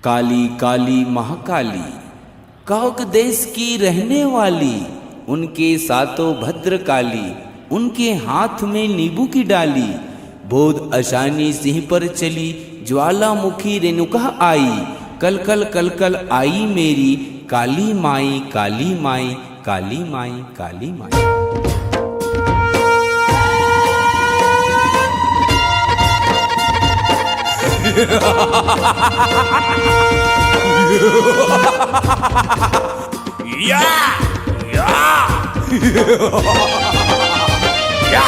काली काली महाकाली, काक देश की रहने वाली, उनके सातों भद्र काली, उनके हाथ में नींबू की डाली। बोध अशानी सिंह पर चली, ज्वालामुखी रेणुका आई, कल कल कल कल आई मेरी काली माई, काली माई, काली माई, काली माई। या या या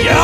या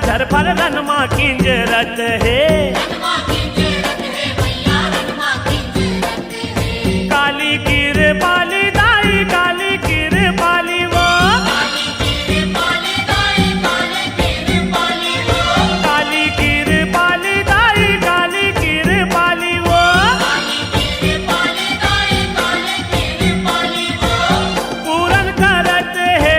झरफर रनमा किंजरत है, काली कीर पाली दाई, काली कीर पाली वो, काली कीर पाली दाई, काली कीर पाली वो, पूरन करत है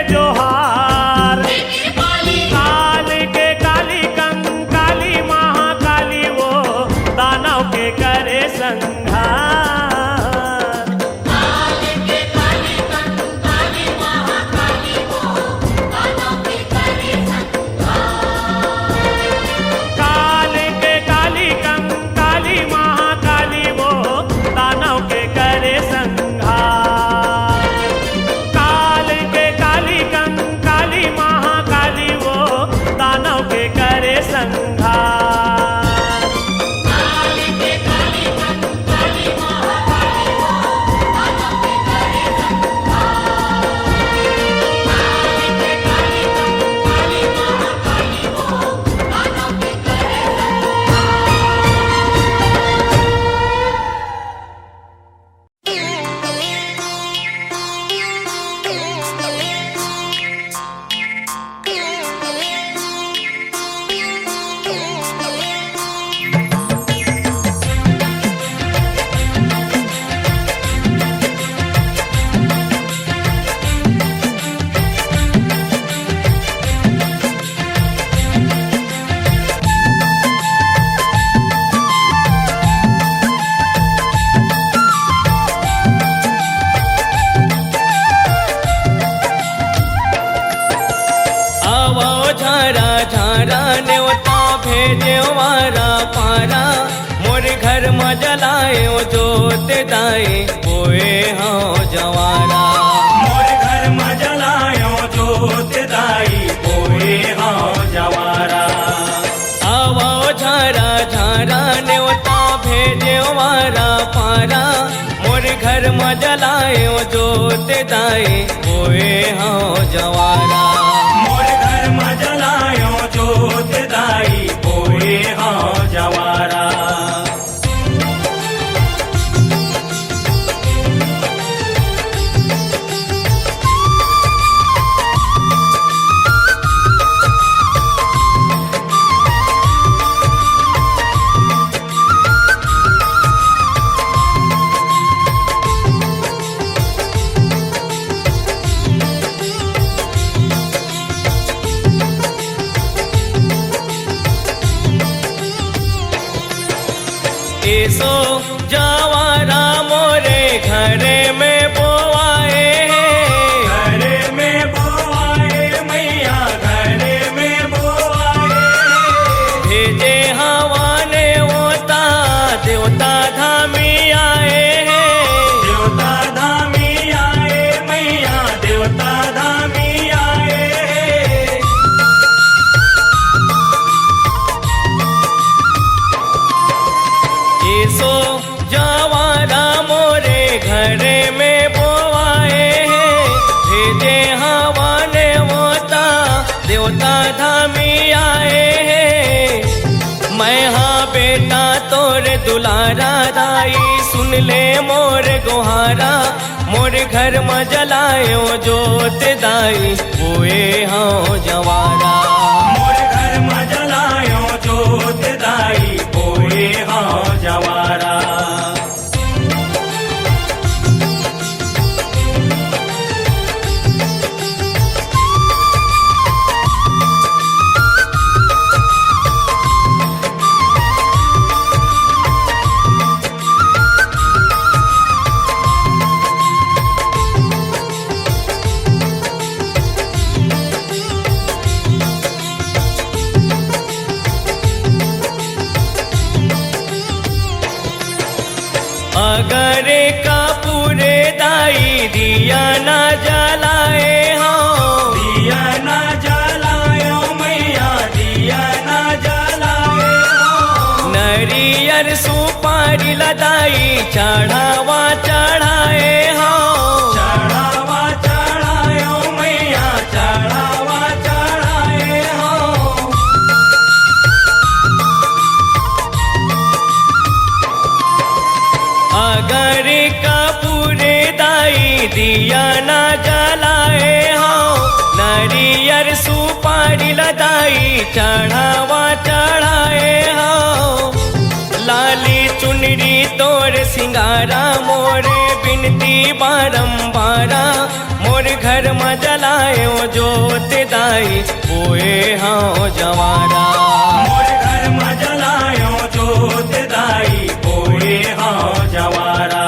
भेजे वारा पारा मोर घर में जलायो जोत दाई बोए हाँ जवारा। मोर घर में जलायो जोत दाई बोए हाँ जवारा। आवो झारा झारा न्योता भेजे वारा पारा मोर घर में जलायो जोत दाई बोए हाँ जवारा। मोर घर में जलायो जोत दाई बोए हाँ जवारा। ऐसो जवारा मोरे घरे में बोआए घरे में बोआए मैया घरे में बोआए। भेजे हवा ने होता देवता धामी आए देवता धामी आए मैया देवता धामी आए। ऐसो जवारा मोरे घरे में बोआए भेजे हवा ने होता देवता धामी आए। मैं हाँ बेटा तोरे दुलारा दाई सुन ले मोर गोहारा मोर घर में जलायो जोत दाई बोए हाँ जवारा। मोर घर में जलायो जोत दाई बोए हाँ जवारा। अगर कपूरे दाई दिया ना जलाए हाँ दिया ना जलायो मैया दिया ना जलाए। नरियर सुपारी लदाई चढ़ावा चढ़ाए हाँ चढ़ावा चढ़ायो मैया चढ़ावा चढ़ाए हाँ। अगर कपूरे दाई दिया ना जलाए हाँ नरियर सुपारी लदाई चढ़ावा चढ़ाए हाँ। लाली चुनरी तोर सिंगारा मोरे बिनती बारंबारा मोर घर में जलायो जोत दाई बोए हाँ जवारा। मोर घर में जलायो जोत दाई बोए हाँ जवारा।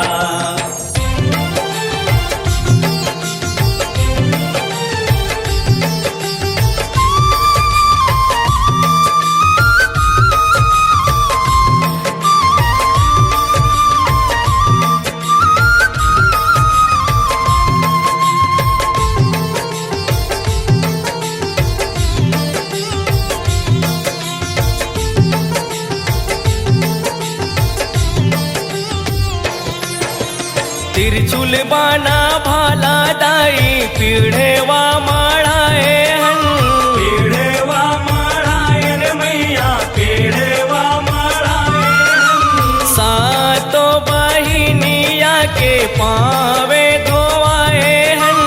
तिरछुल बाना भाला दाई पीढ़ेवा माढ़ाए हन पीढ़ेवा माढ़ायन मैया पीढ़ेवा माढ़ायन। सातो बहिनिया के पावे धोआए हन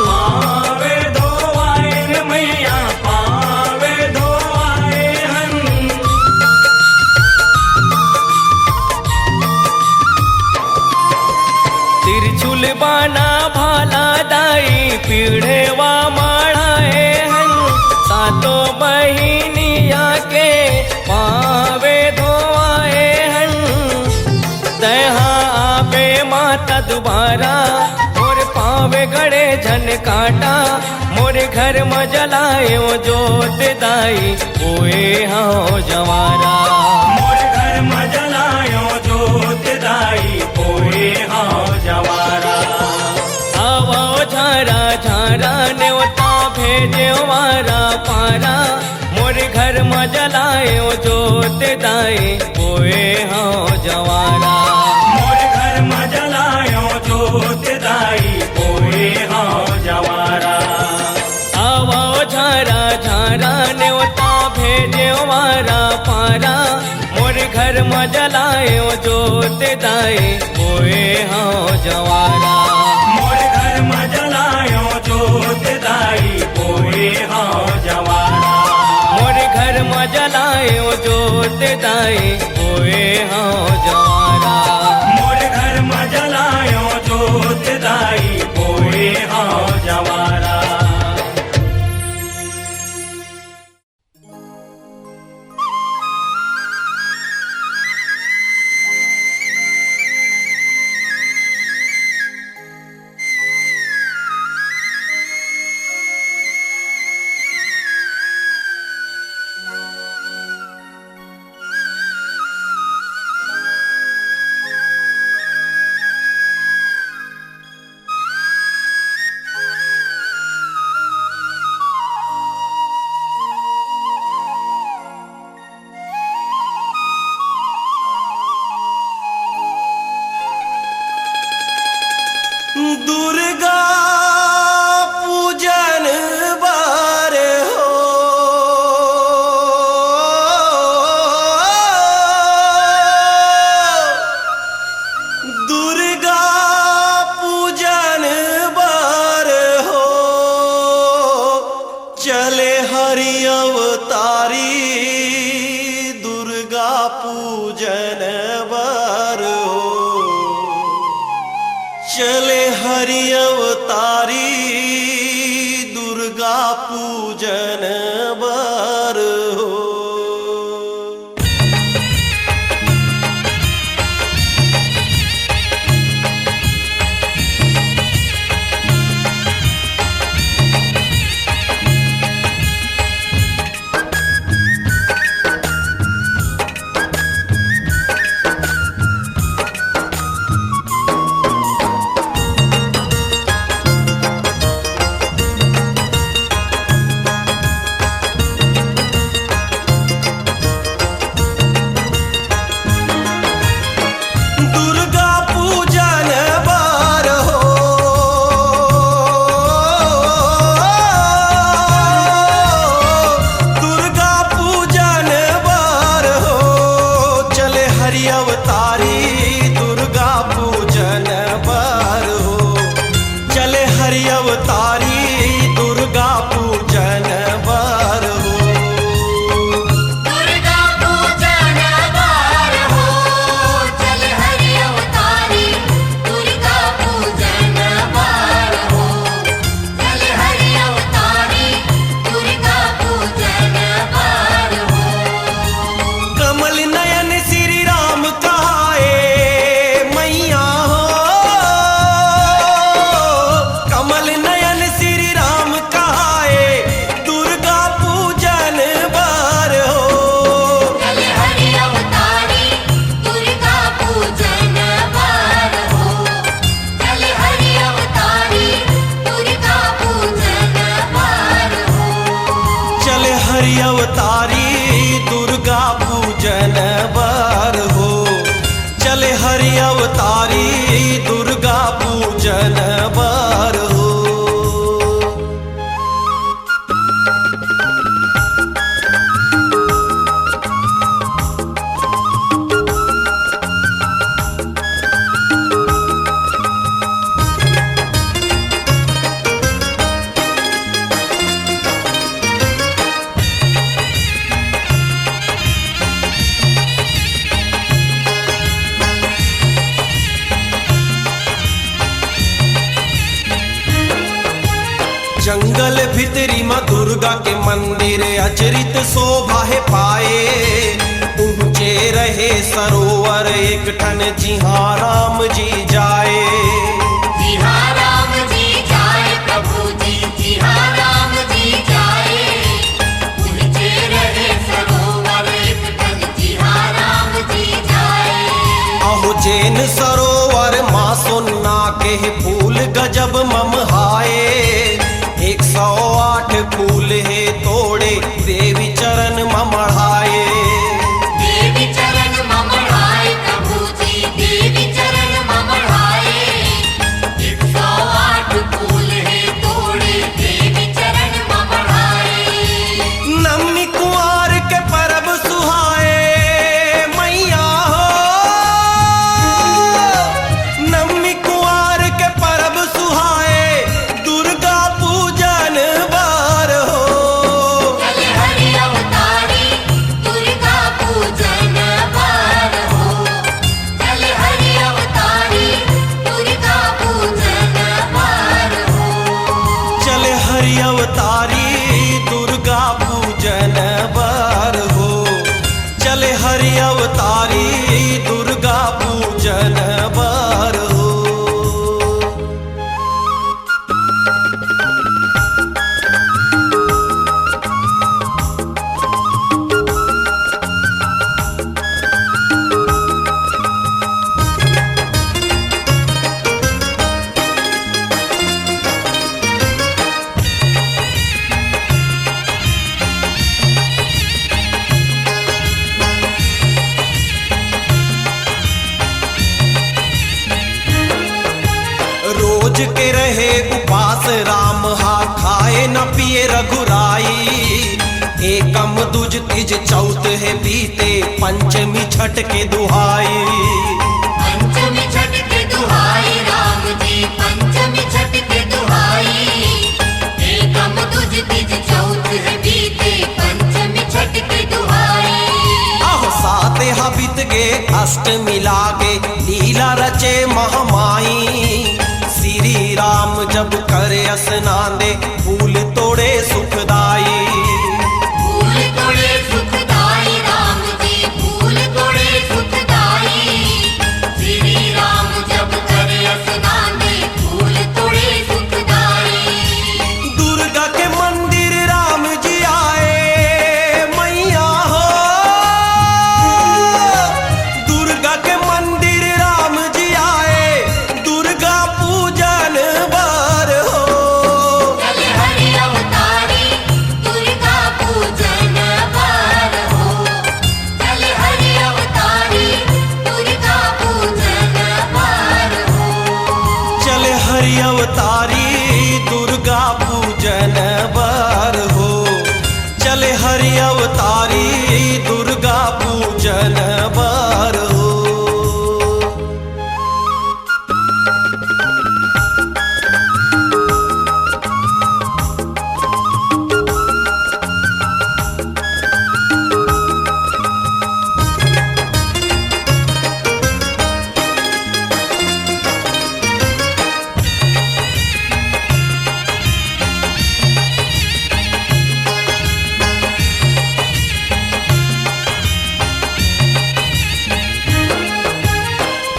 पावे धोआयन मैया पावे धोआए हन। तिरछुल बाना भाला दाई पीढ़ेवा माढ़ाए हन सातो बहिनिया के पावे धोआए हन। दहा आवे माता दोबारा और पावे गड़े झन काटा मोरे घर में जलायो जोत दाई ओए हाँ जवारा। मोर घर में जलायो जोत दाई ओए हाँ जवारा। आवो झारा झारा नेवता भेजे वारा पारा मोरे घर में जलायो जोत दाई ओए हाँ जवारा। मोर घर में जलायो जोत दाई ओए हाँ जवारा। आवो झारा झारा नेवता भेजे वारा पारा मोरे घर में जलायो जोत दाई ओए हाँ जवारा। मोर घर में जलायो जोत दाई ओए हाँ जवारा। मोरे घर में जलायो जोत दाई ओए हाँ जवारा। मोर घर में जलायो जोत दाई ओए हाँ जवारा। दुर्गा पूजन बार हो दुर्गा पूजन बार हो चले हरि अवतारी दुर्गा पूजन बार हो चले हरि अवतारी दुर्गा पूजन बार हो। दुर्गा पूजन बार हो दुर्गा पूजन बार हो चले हरि अवतारी दुर्गा पूजन बार हो चले हरि अवतारी दुर्गा पूजन बार हो। दुर्गा पूजन बार हो चले हरि अवतारी दुर्गा पूजन बार हो चले हरि अवतारी दुर्गा पूजन बार हो। कमल नयन श्री राम कहाए मैया हो कमल नयन श्री राम कहाए दुर्गा पूजन बार हो। चले हरि अवतारी दुर्गा पूजन बार हो चले हरि अवतारी दुर्गा पूजन बार हो। चले हरि अवतारी दुर्गा पूजन बार हो चले हरि अवतारी दुर्गा पूजन बार हो। जंगल भितरी माँ दुर्गा के मंदिर अचरित शोभा है पाए ऊंचे रहे सरोवर एक ठन जिहाँ राम जी जाए जिहाँ राम जी जाए जब ममहाए 108 फूल है तोड़े देवी चरण ममढ़ाए। देवी चरण ममढ़ाए प्रभु जी, देवी चरण ममढ़ाए। 108 फूल है तोड़े देवी चरण ममढ़ाए। नवमी कुंवार के परब सुहाए मैया हो, नवमी कुंवार के परब सुहाए दुर्गा पूजन बार हो। चल हरि अवतारी दुर्गा पूजन बार हो। चल हरि अवतारी दुर्गा पूजन बार हो। चले हरि अवतारी दुर्गा पूजन बार हो। चले हरि अवतारी दुर्गा पूजन बार हो। रोज के रहे उपास राम हा खाए न पिए रघुराई। एकम दूज तीज चौथ है बीते पंचमी छठ के दुहाई। पंचमी छठ के दुहाई राम जी, पंचमी छठ के दुहाई। एकम तुझ तीज चौथ है बीते पंचमी छठ के दुहाई। आहो साते हा बीत गे अष्टमी लागे लीला रचे महमाई। श्री राम जब करे स्नान दे फूल तोड़े सुखदाई। फूल तोड़े सुखदाई राम जी, फूल तोड़े सुखदाई। श्री राम जब करे स्नान दे फूल तोड़े सुखदाई। दुर्गा के मंदिर राम जी आए मैया हो, दुर्गा के मंदिर राम जी आए दुर्गा पूजन बार हो। चल हरि अवतारी दुर्गा पूजन बार हो। चल हरि अवतारी दुर्गा पूजन बार हो। चले हरि अवतारी दुर्गा पूजन बार हो। चले हरि अवतारी दुर्गा पूजन बार हो।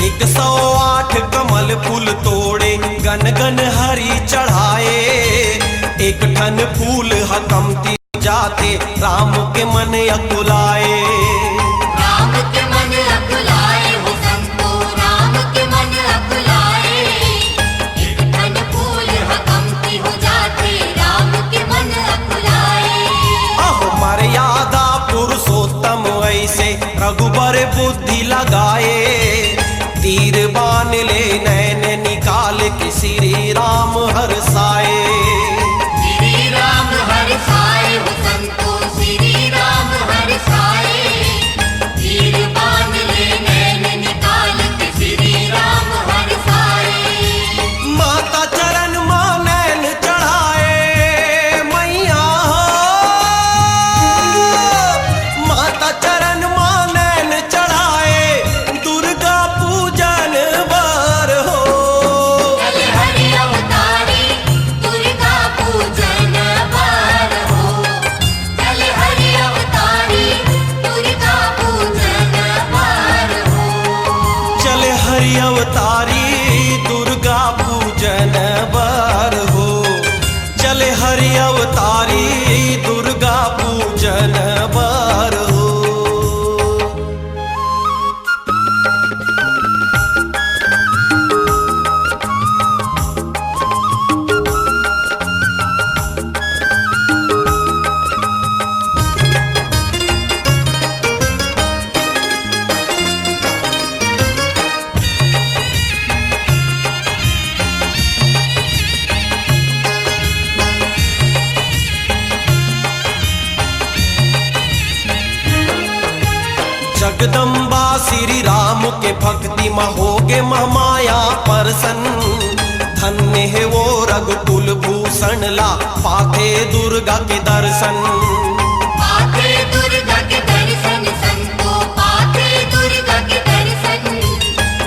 एक 108 कमल फूल तोड़े गन गन हरी चढ़ाए। एक ठन फूल हकमती जाते राम के मन अकुलाए। राम के मन अकुलाए हो संतो, राम के मन अकुलाए। एक ठन फूल हकमती हो जाते राम के मन अकुलाए। आहो मर्यादा पुरुषोत्तम ऐसे रघुबर बुद्धि लगाए। तीर बान ले नैन निकाल के श्री राम हरसाए। श्री राम हरसाए हो संतो, श्री राम हरसाए। तीर बांध ले नैन निकाल के श्री राम हरसाए। माता चरण मां नैन चढ़ाए मैया हो, माता चरण मां नैन चढ़ाए दुर्गा पूजन बार हो। चल हरि अवतारी दुर्गा पूजन बार हो। चल हरि अवतारी दुर्गा पूजन बार हो। चले हरि अवतारी दुर्गा पूजन बार हो। चले हरि अवतारी दुर्गा पूजन बार हो। जगदम्बा श्री राम के भक्ति में होगे महामाया परसन। धन्य है वो रघुकुल भूषण ला पाथे दुर्गा के दर्शन। पाथे दुर्गा के दर्शन संतो पाथे दुर्गा के दर्शन।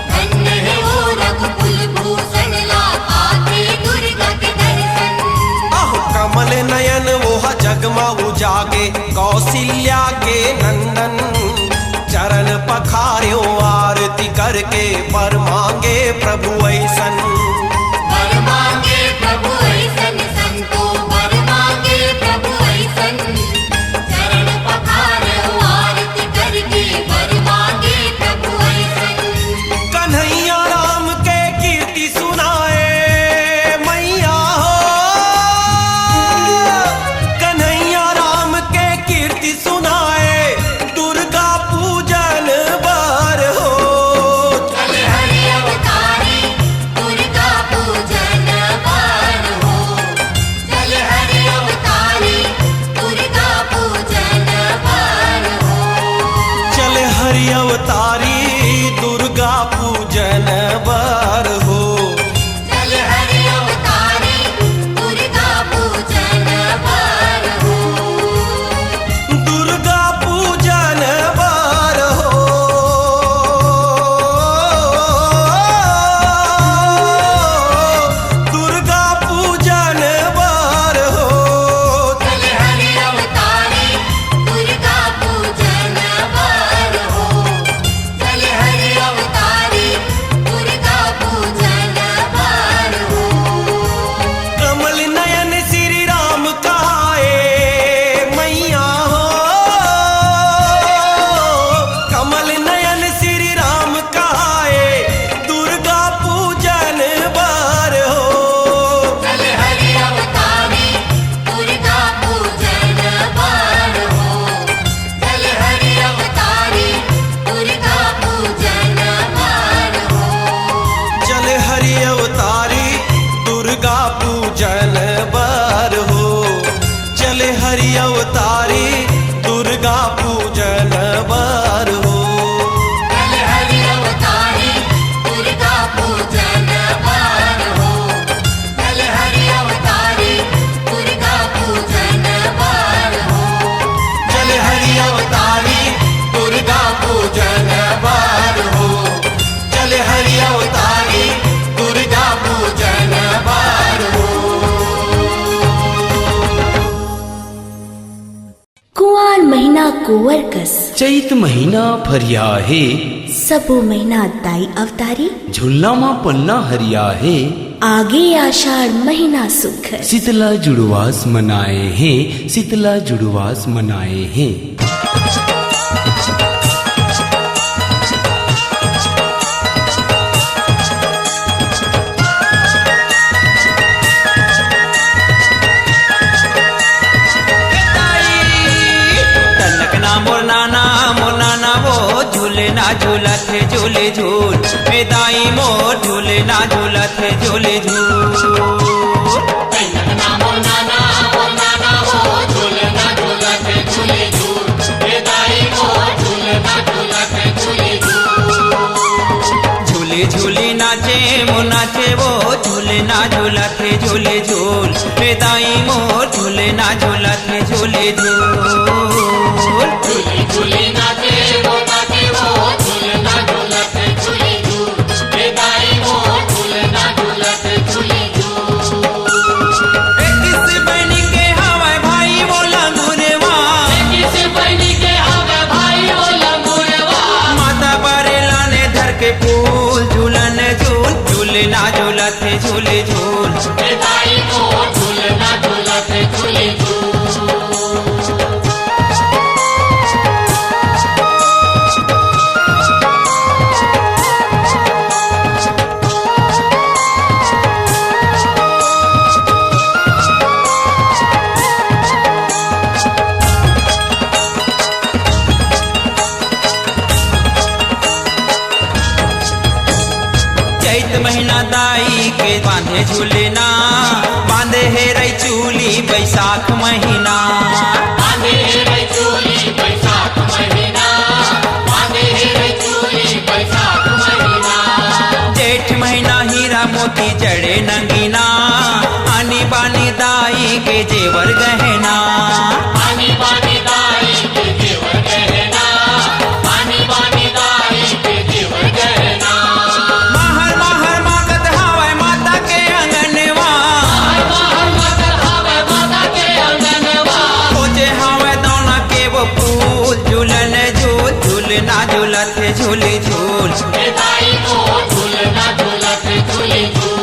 धन्य है वो रघुकुल भूषण ला पाथे दुर्गा के दर्शन। आहो कमल नयन वो जगमा उजागे कौशल्या के नंदन। चरण पखार्यो आरती करके वर मांगे प्रभु ऐसन। वर मांगे प्रभु ऐसन संतो वर मांगे प्रभु ऐसन। चरण पखार्यो आरती करके वर मांगे प्रभु ऐसन। कन्हैया राम के कीर्ति सुनाए मैया हो। कन्हैया राम के कीर्ति सुनाए दुर्गा पूजन बार हो। चल हरि अवतारी दुर्गा पूजन बार हो। चल हरि अवतारी दुर्गा पूजन बार हो। चल हरि अवतारी दुर्गा पूजन बार हो। चल हरि अवतारी दुर्गा पूजन बार हो। दुर्गा पूजन बार हो। दुर्गा पूजन बार हो। चल हरि अवतारी दुर्गा पूजन बार हो। चल हरि अवतारी दुर्गा पूजन बार हो। कमल नयन श्री राम कहाए मैया हो। कमल नयन श्री राम कहाए दुर्गा पूजन बार हो। चल हरि अवतारी दुर्गा पूजन बार हो। चल हरि अवतारी दुर्गा पूजन बार हो। चल हरि अवतारी दुर्गा पूजन बार हो। चल हरि अवतारी दुर्गा पूजन बार हो। चल हरि अवतारी दुर्गा पूजन बार हो। चल हरि अवतारी दुर्गा पूजन बार हो। चल हरि अवतारी दुर्गा पूजन बार हो। चल हरि अवतारी दुर्गा पूजन बार हो। कुंवार महीना कुंवर कस चैत महीना फरिया है। सबो महीना दाई अवतारी। झुल्ला माँ पन्ना हरिया है। आगे आषाढ़ महीना सुख। शीतला जुड़वास मनाए हैं। शीतला जुड़वास मनाए हैं। तनक ना मोर नाना वो झूले ना झूला थे झूले झूल। दाई मोर झूले ना झूला थे झूले झूल। झूले झूले नाचे मो नाचे वो झूले ना झूला थे झूले झूल। दाई मोर झूले ना झूला थे झूले झूल। किस बनी के हवाए भाई बोला गुरेवा। माता बारे लाने धर के फूल झूलन झूल। झूले ना झूला थे झूले झूल। चैत महीना दाई के बांधे झूलेना। बांधे है रई चूली बैसाख महीना। बांधे है रई चूली बैसाख महीना। बांधे के जेवर गहना। पानी पानी दाई के जेवर गहना, पानी पानी दाई के जेवर गहना। महर महर मागत हवै माता के अंगनवा, महर महर हवे माता के अंगनवा। खोजे हवै दौना के वो फूल, झूलन झूल झूलना झूलत झूले झूल। हे दाई को झूलना झूलत झूले झूल।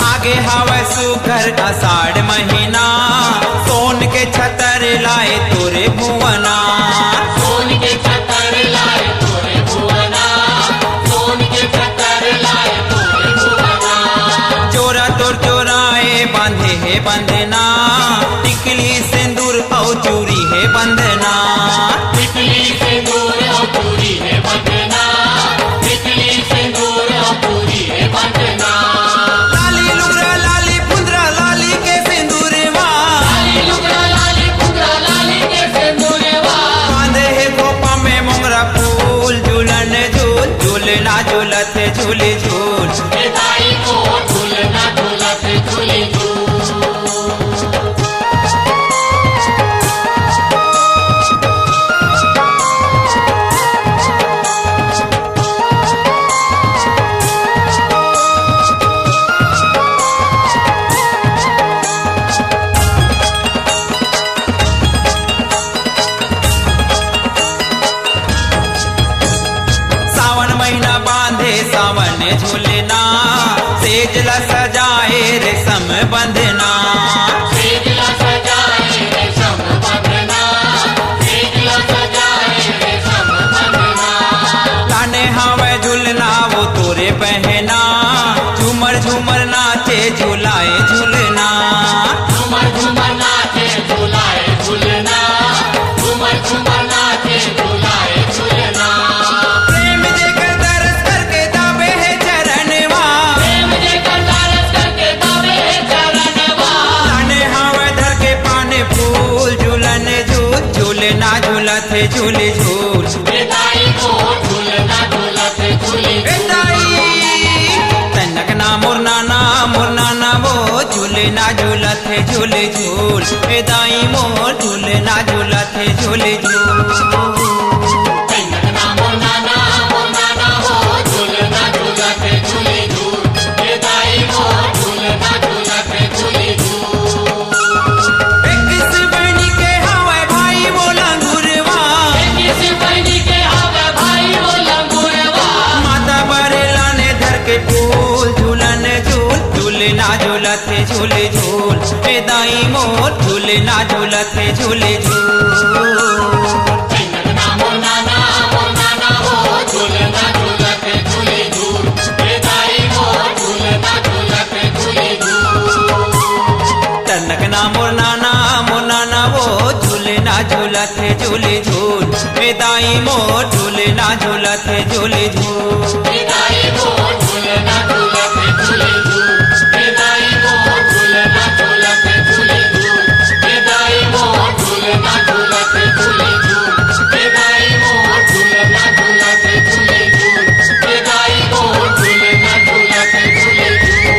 आगे हवै सुघर आषाढ़ महीना, सोन के छतर लाए तोरे भुवना। सोन के छतर लाए तोरे भुवना, सोन के छतर लाए तोरे भुवना। चोरा तोर चोराए बांधे है बंधना, टिकली सिंदूर और चूरी है बंधना। टिकली सिंदूर और चूड़ी है बंधना, टिकली सिंदूर और चूड़ी है बंधना। लाली लुगरा लाली फुंदरा लाली के सिंदूरवा, लाली लुगड़ा लाली फुगड़ा लाली के सिंदूरवा। बांधे है खोपा में मोगरा फूल, झूलन झूल झूलना झूलत झूले झूल। हे दाई को झूलना झूलत झूले झूल। सावन महीना बांधे सावन झूलना, सेजला सजाए रेशम बंधना। सेजला सजाए रेशम बंधना, सेजला सजाए रेशम बंधना। ताने हवे झूलना वो तोरे पहना, झूमर झूमर नाचे झूलाए झूलना। झूमर झूमर नाचे झूलाए झूलना, झूमर झूमर नाचे झूलाए झूलना। प्रेम जेकर तरस करके दाबे है चरणवा, प्रेम जेकर तरस करके दावे है चरणवा। ताने हवे धर के पाने फूल, झूलन झूल झूलना झूलत झूले झूल। हे दाई को झूलना झूलत झूले झूल। तनक ना मुरना वो झूलना झूलत झूले झूल। ए दाई मोर झूलना झूलत झूले झूल। कन्नकना मोनाना मोनाना हो झूलना झूलत झूले झूल। हे दाई को झूलना झूलत झूले झूल। किस बनी के हवे भाई वो लंगुरवा, किसी बहनी के हवे भाई वो लंगूरवा। माता बरेला ने धर के फूल, झूलन झूल झूलना झूलत झूले झूल। ए दाई मोर झूलना झूलत झूले झूल। कन्नकना मोनाना मोनाना हो झूलना झूलत झूले झूल। हे दाई को झूलना झूलत झूले झूल। तनक ना मुरना वो झूलना झूलत झूले झूल। ए दाई मोर झूलना झूलत झूले झूल। हे दाई को झूलना झूलत झूले झूल। हे दाई को झूलना झूलत झूले झूल। हे दाई को झूलना झूलत झूले झूल। हे दाई को झूलना झूलत झूले झूल। हे दाई को झूलना झूलत झूले झूल।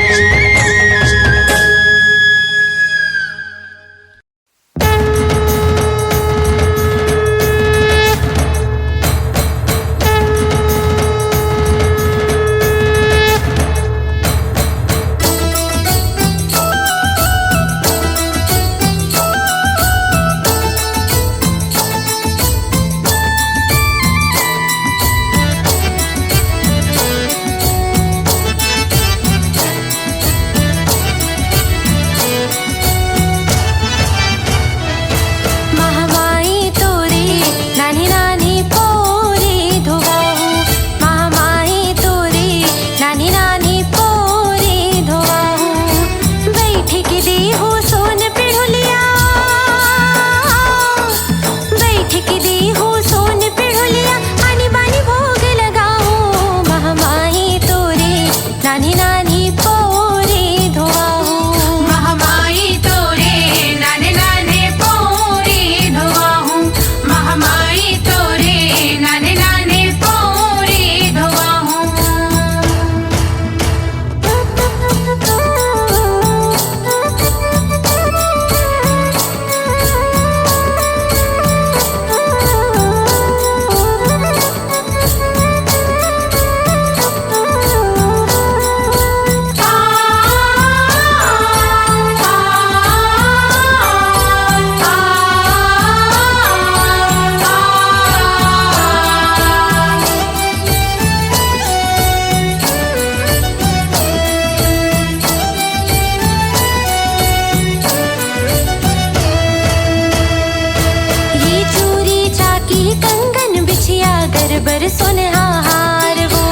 घर बर सुनहार वो,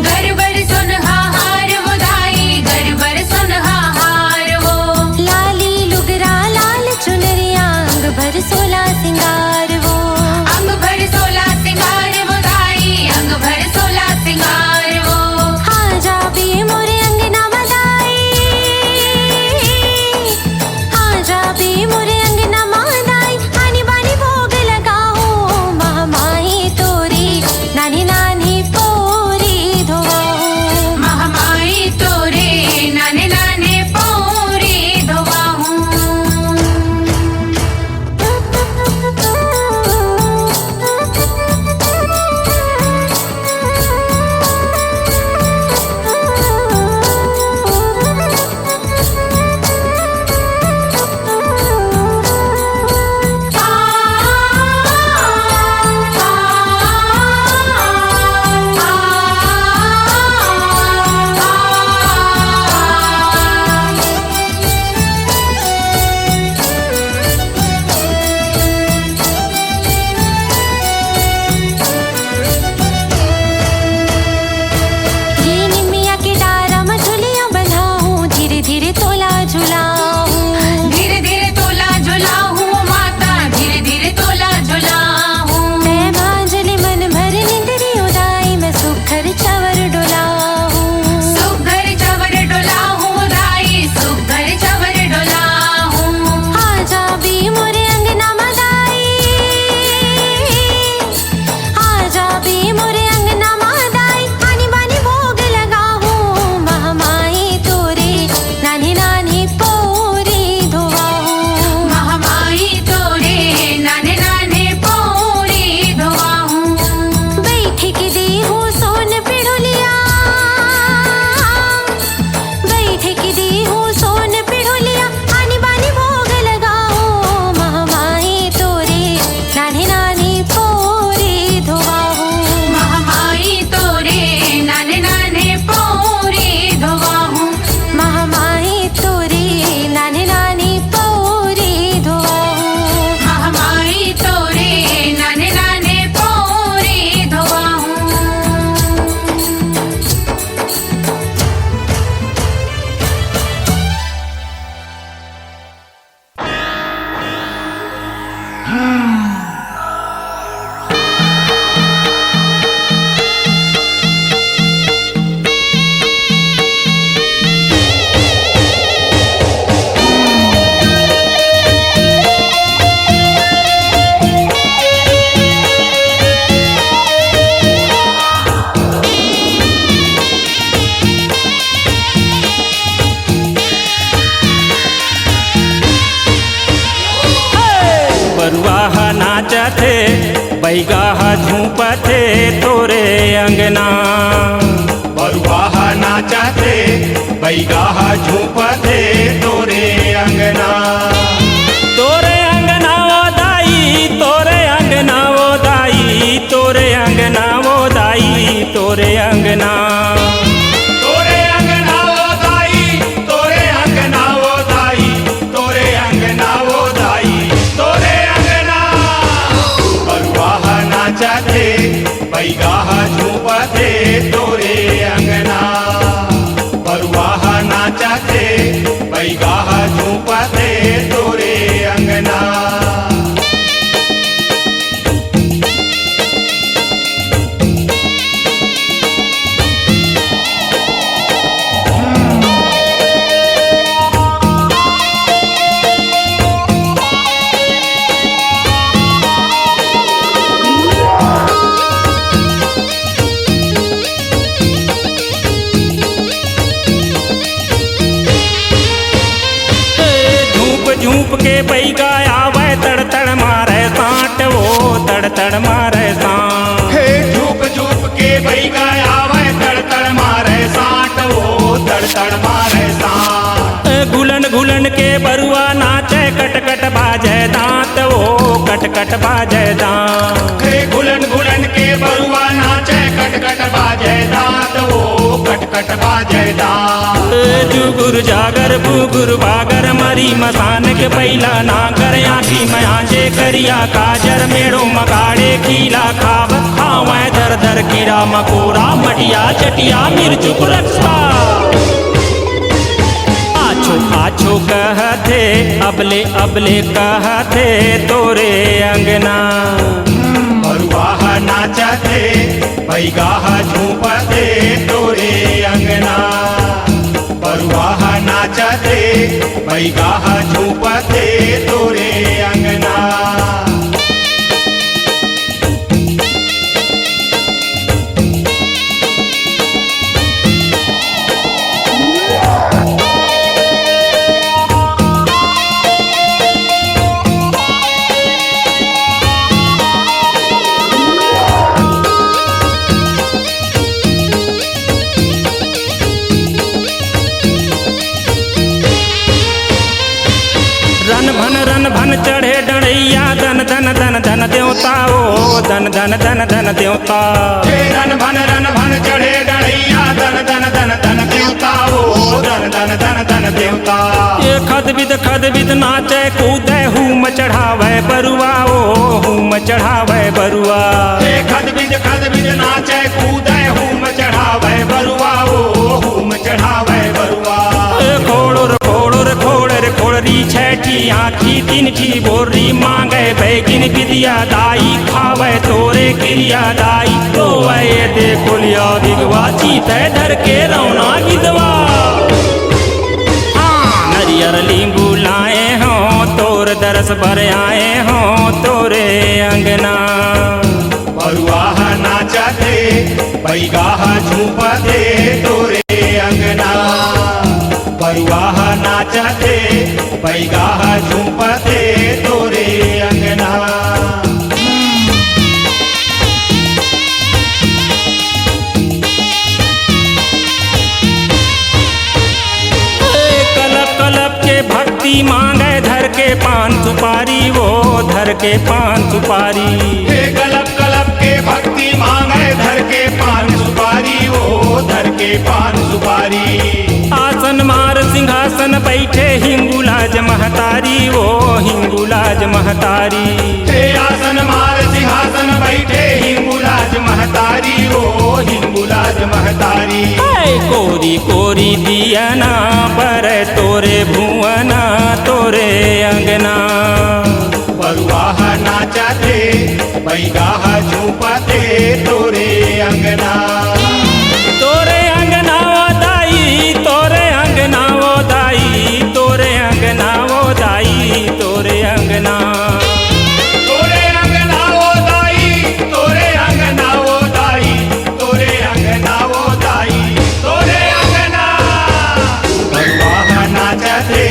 घर बर सुनहार वो दाई, घर बर सुनहार वो। लाली लुगरा लाल चुनरिया अंग भर सोला सिंगार वो, अंग भर सोला सिंगार वो दाई, अंग भर सोला सिंगार वो। हाँ जा भी मोरे अंगना मदाई, हाँ जा भी मोरे अंगना मदाई। आनी बानी भोग लगाओ महामाई तोरी, नानी नानी पोरी धोवाऊं, महामाई तोरे नाने नाने पोरे धोवाहूं। ये निमिया के डारा में झुलियां बंधाऊं, धीरे धीरे तोला झुलाऊं, धीरे धीरे तोला झुलाहूं माता, धीरे धीरे तोला झुलाहूं। मैं भांजले मन भर निंदरी उदाई, मैं सुखर चवर डोलाऊं, सुघर चवर डोलाहूं दाई, सुघर चवर डोलाहूं। हाँ जा भी मोरे अंगना मदाई, हाँ जा भी मोरे अंगना मदाई। आनी बानी भोग लगाऊं महामाई तोरे, नानी नानी पोरी धोवाऊं, महामाई तोरे नाने नाने पोरे धोवाहूं। बैठ के दी हूँ सोन पिढ़ुलिया, बैठ के दी हूँ सोन पिढ़ुलिया। आनी बानी भोग लगाओ महामाई तोरे, नानी नानी पोरी धोवाऊं, महामाई तोरे नाने नाने पोरे धोवाहूं। महामाई तोरे नानी नानी पोरी धोवाऊं। महामाई तोरे नाने नाने पोरे धोवाहूं। बरुआह नाचथे बैगाह झूपथे तोरे अंगना, बरुआह नाचते बैगाह झूपते तोरे अंगना। तोरे अंगना वो दाई, तोरे अंगना वो दाई, तोरे अंगना वो दाई, तोरे अंगना। तोरे अंगना वो दाई, तोरे अंगना वो दाई, तोरे अंगना वो दाई, तोरे अंगना। बरुआह नाचते बैगाह झूपते तोरे अंगना, बरुआह नाचते बैगाह झूपते तोरे अंगना। झूप के बैगा आवे तड़ तड़ मारे सांट वो, तड़ तड़ मारे सांट। हे झूप झूप के बैगा आवे तड़ तड़ मारे सांट वो, तड़ तड़ मारे सांट। गुलन गुलन के बरुआ नाचे कट कट बाजे दांत वो, कट कट बाजे दांत। हे गुलन गुलन के बरुआ नाचे कट कट बाजे दांत वो, कट कट बाजे बाजदार। जुगुर जागर बुगुर बागर मरी मसान के पैला ना कर आखी में आंजे करिया काजर मेड़ो मगाड़े खीला खाब खावे दर दर कीड़ा मकोड़ा मटिया चटिया मिर्चुक रक्षा। आछो आछो कहते अबले अबले कहते तोरे अंगना। बरुआह नाचते बैगाह झूपते तोरे अंगना। बरुआह नाचते बैगाह झूपते तोरे अंगना। रन भन चढ़े डड़ैया धन धन धन धन देवता ओ धन धन धन धन देवता। रन भन चढ़े डड़ैया धन धन धन धन देवता ओ धन धन धन धन देवता। ये खद बिद नाचे कूदे हूम चढ़ावे बरुआ ओ हूम चढ़ावे बरुआ। ये खद बिद नाचे कूदे हूम चढ़ावे बरुआ ओ हूम चढ़ावे बरुआ। खोड़री छैठी आँखी तिनठी बोरी मांगे बैगिन विद्या दाई खावे तोरे क्रिया दाई। तो ये देखो लिया बिगवा चीते धर के रौना गिदवा। नरियर लींबू लाए हों तोर दरस भर आए हों तोरे अंगना। बरुआह नाचते बैगाह झूपते तोरे अंगना। बरुआह नाचते बैगाह झूपते तोरे अंगना। कलप कलप के भक्ति मांगे धर के पान सुपारी वो धर के पान सुपारी। कलप कलप के भक्ति मांगे धर के पान सुपारी वो धर के पान सुपारी। आसन मार सिंहासन बैठे हिंगुलाज महतारी वो हिंगुलाज महतारी। आसन मार सिंहासन बैठे हिंगुलाज महतारी वो हिंगुलाज महतारी। कोरी कोरी दियना पर तोरे भुवना तोरे अंगना। बरुआह नाचते बैगाह झूपते तोरे अंगना। तोरे अंगना वो दाई तोरे अंगना वो दाई तोरे अंगना वो दाई तोरे अंगना। तोरे अंगना वो दाई तोरे अंगना वो दाई तोरे अंगना वो दाई तोरे अंगना। बरुआह नाचते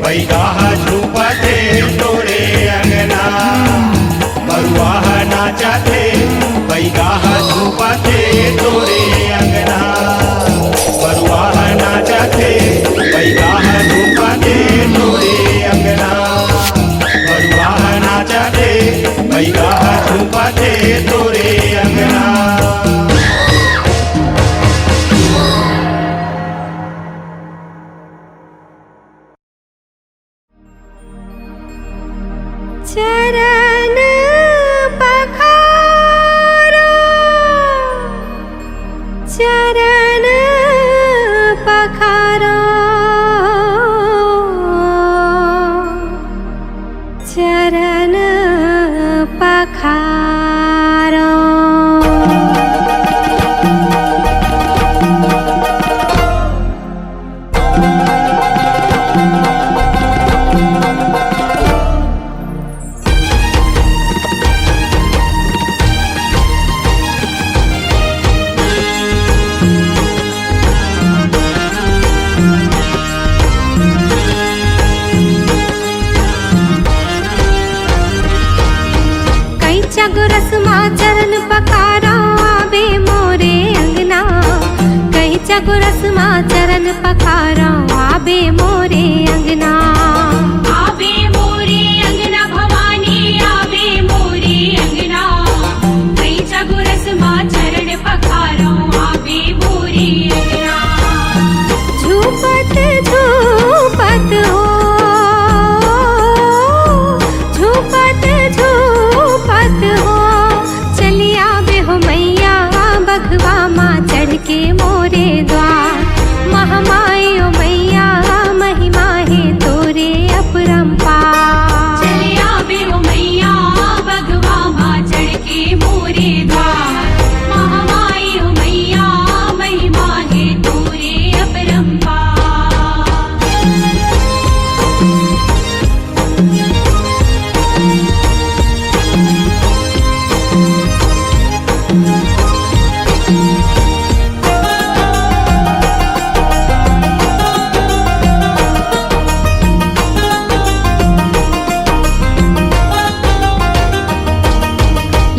बैगाह झूपते तोरे अंगना। बरुआह नाचते बैगाह झूपते तोरे अंगना। बरुआह नाचते बैगाह झूपते तोरे अंगना। बरुआह नाचते बैगाह झूपते तोरे अंगना। चरण पखारो चरण पखारो चरण पखारो। गुरसमा चरण पखारो आबे मोरे अंगना। कहीं गुरसमा चरण पखारो आबे मोरे अंगना। आबे मोरे अंगना भवानी आबे मोरे अंगना। कहीं गुरसमा चरण पखारो आबे मोरे अंगना। के मोरे द्वार। महामाई ओ मैया महिमा है तोरे अपरंपार। चले आवे ओ मैया बगवा माँ चढ़ के मोरे द्वार। महामाई ओ मैया महिमा है तोरे अपरंपार।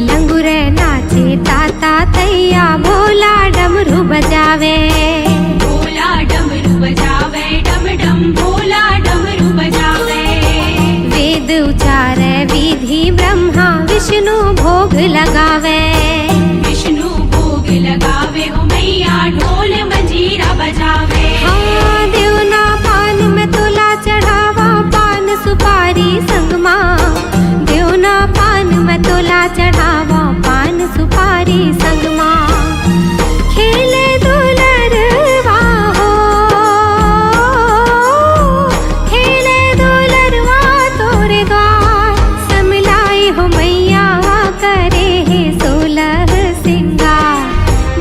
लंगुरे नाचे ताता तैया भोला डमरू बजावे। भोला डमरू बजावे डम डम भोला डमरू बजावे। वेद उचारे विधि ब्रह्मा विष्णु भोग लगावे। विष्णु भोग लगावे हो मैया ढोल मंजीरा बजावे। हाँ देवना पान में तोला चढ़ावा पान सुपारी संगमा। देवना पान में तोला चढ़ावा पान सुपारी संगमा। खेले दुलरवा हो खेले दुलरवा तोरे द्वार। समलाई हो मैया करे है 16 सिंगार।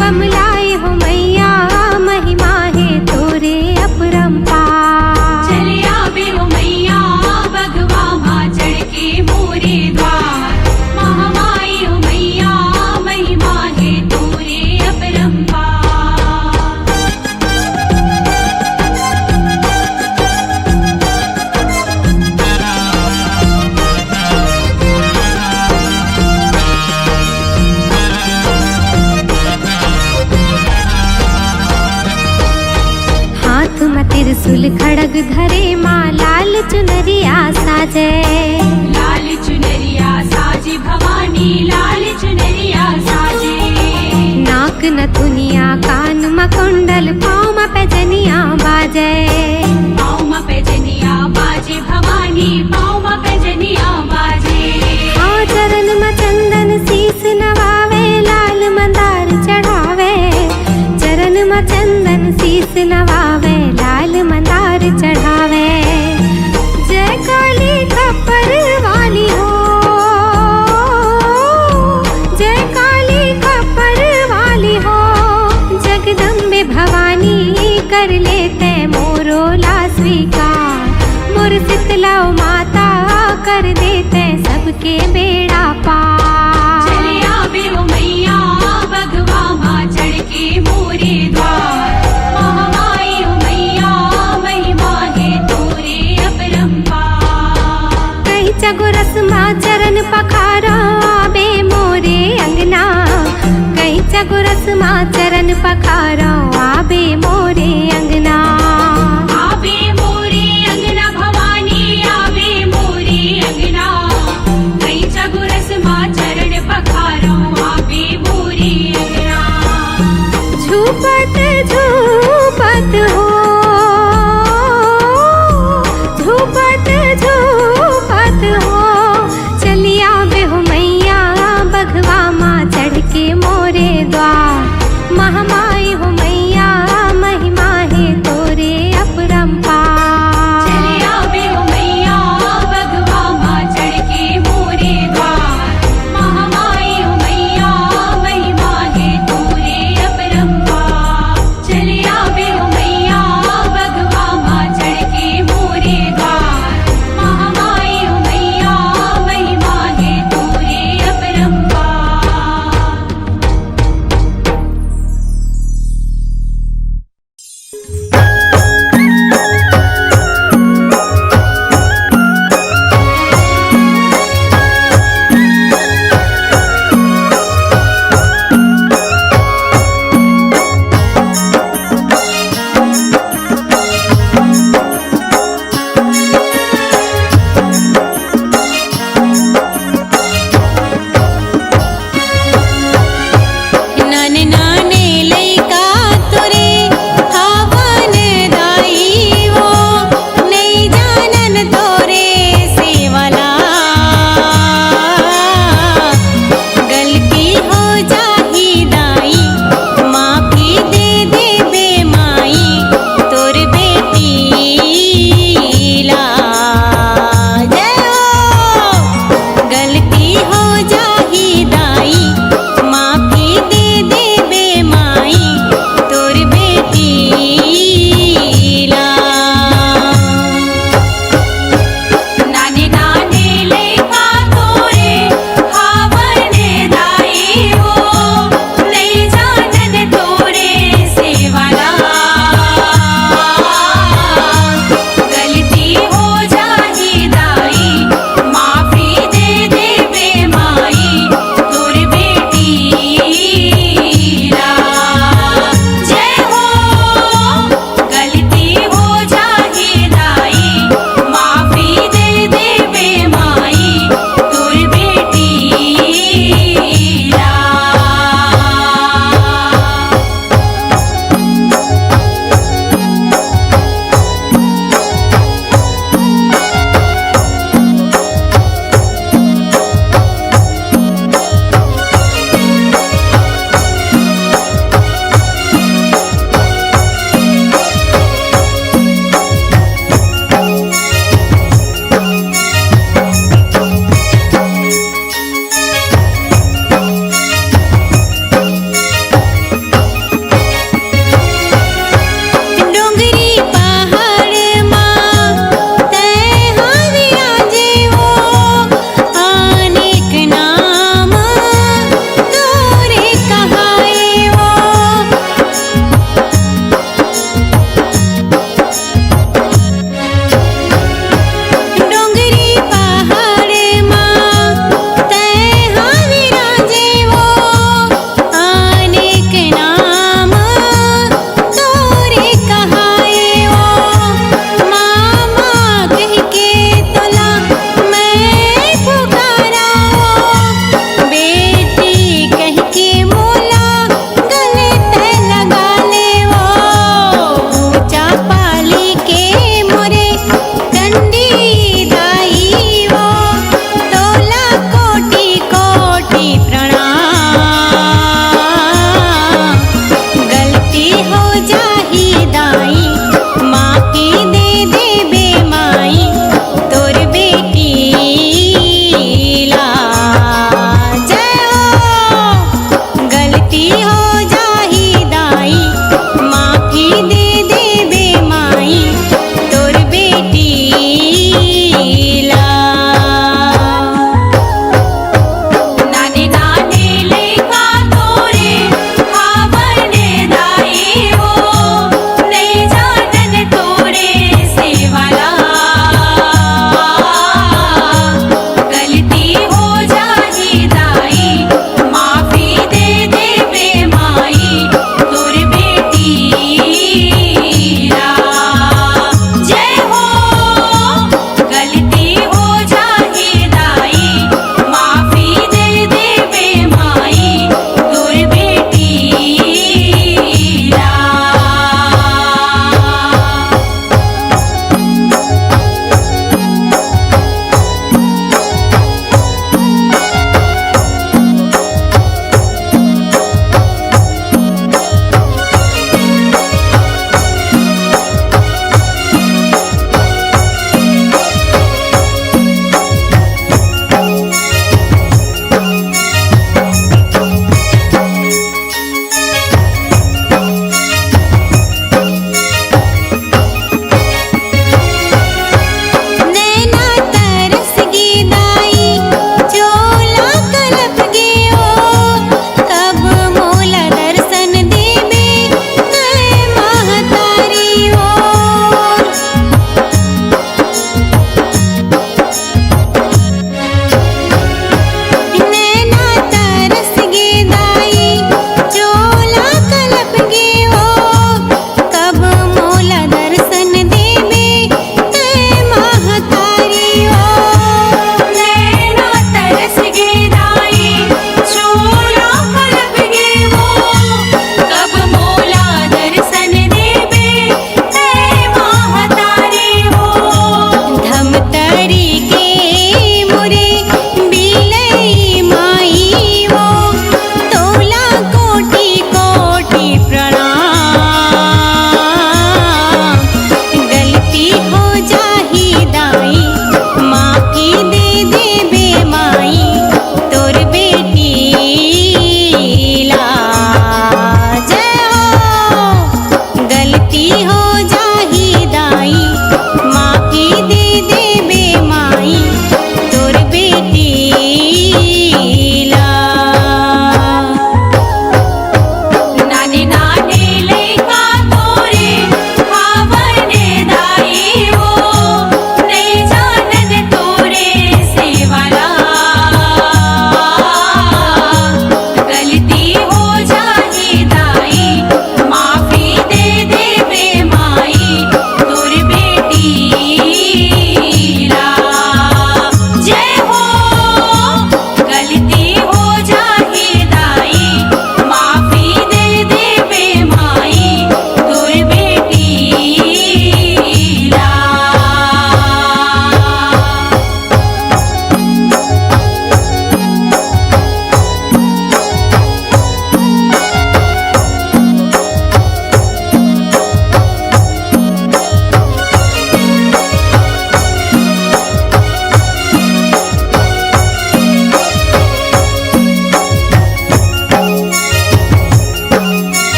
बमलाई हो मैया महिमा है तोरे अपरंपार। चले आवे हो मैया बगवा माँ चढ़ के मोरे द्वार। महामाई हो मैया महिमा है तोरे अपरंपार। हाथ में त्रिशूल खड़ग धरे माँ लाल चुनरिया साजे। लाल चुनरिया साजे भवानी लाल चुनरिया साजे। नाक नथुनिया कान में कुंडल पाँव में पैजनिया बाजे। पाँव में पैजनिया बाजे भवानी पाँव में पैजनिया बाजे। हाँ चरण में चंदन शीस नवावे लाल मंदार चढ़ावे। चरण में चंदन शीस नवावे लाल मंदार चढ़ावे। जय काली खप्पर वाली हो जय काली खप्पर वाली हो। जगदम्बे भवानी कर लेते मोरो ला स्वीकार। मोर शीतला माता कर देते सबके बेड़ा पार। चले आवे हो मैया बगवा माँ चढ़ के मोरे द्वार। महामाई हो मैया महिमा है तोरे अपरंपार। कहीं चगोरस माँ चरण पखारा आवे मोरे अंगना। कहीं चगोरस माँ चरण पखारा आवे मोरे अंगना। आवे मोरे अंगना भवानी आवे मोरे अंगना। कहीं चगोरस माँ चरण पखारा आवे मोरे अंगना। झूपत झूपत हो झूपत झूपत हो। चली आवे हो मैया बघवा माँ चढ़ के मोरे द्वार। महामाई हो मैया महिमा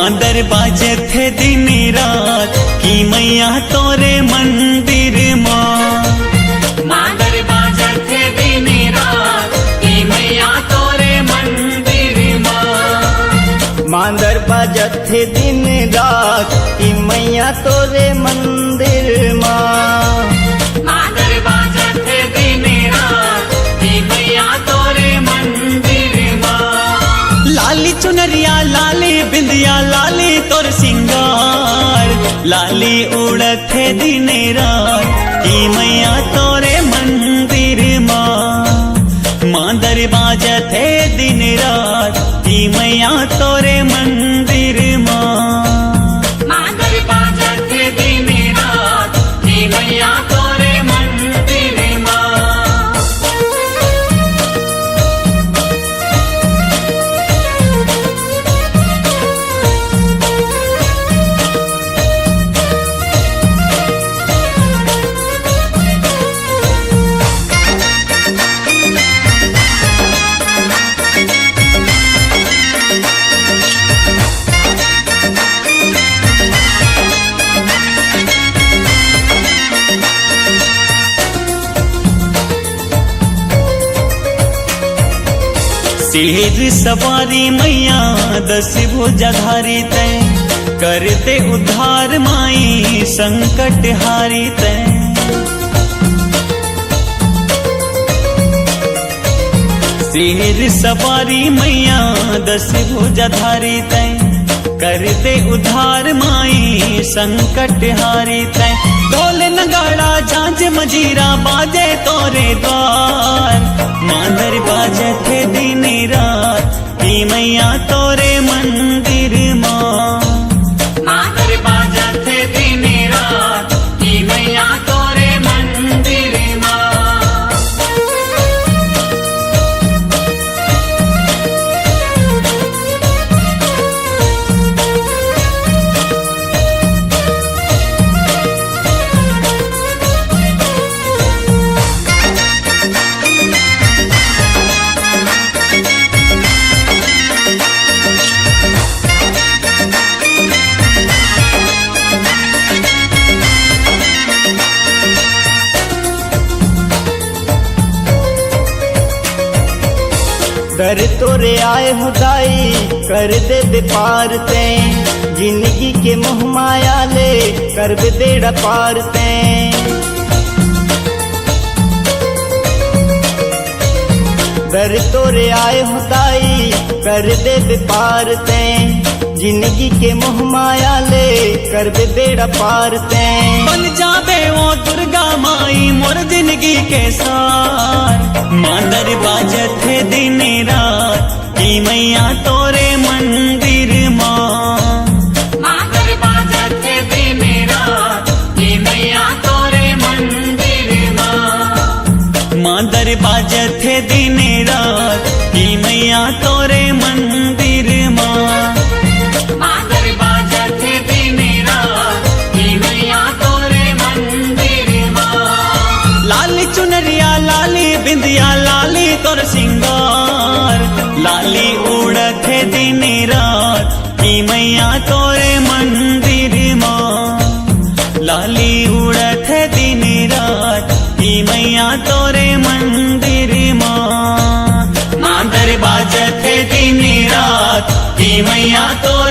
मांदर बाजे थे दिन रात की मैया तोरे मंदिर माँ। मांदर बाजे थे दिन रात की मैया तोरे मंदिर माँ। मांदर बाजत थे दिन रात की मैया तोरे मंदिर माँ। मांदर बाजे थे दिन रात की मैया तोरे मंदिर माँ। लाली चुनरिया लाली बिंदिया लाली तोर सिंगार, लाली उड़त थे दिन रात की मैया तोरे मंदिर माँ। मांदर बाजत थे दिन रात की मैया तोरे मंदिर माँ। मांदर बाजे थे दिन रात की मैया तोरे मंदिर माँ। शेर सवारी मैया दस भुजाधारी तय, करते उद्धार माई संकट हारी तय। शेर सवारी मैया दस भुजाधारी तय, करते उद्धार माई संकट हारी तय। ढोल नगाड़ा झांझ मजीरा बाजे तोरे द्वार, मांदर बाजे थे दिन रात की मैया तोरे मंदिर माँ। मांदर बाजे थे दिन रात की मैया तोरे मंदिर माँ। कर तोरे आए हो दाई कर दे दे पार ते, जिंदगी के मोह माया ले कर दे बेड़ा पार ते। दर तोरे आए हो दाई कर दे दे पार ते, जिंदगी के मोह माया ले कर दे बेड़ा पार ते। बन जाबे वो दुर्गा माई मोर जिंदगी के सार, मांदर बाजत थे दिन रात की मैया तोरे मंदिर माँ। मांदर बाजे थे दिन रात की मैया तोरे मंदिर माँ। मांदर बाजत थे दिन रात की मैया तोरे मंदिर माँ। मांदर बाजे थे दिन रात की मैया तोरे मंदिर माँ। लाली चुनरिया लाली बिंदिया लाली तोर सिंगार, लाली उड़त थे दिन रात की मैया तोरे मंदिर माँ। लाली उड़त थे दिन रात की मैया तोरे मंदिर माँ। मांदर बाजत थे दिन रात की मैया तोरे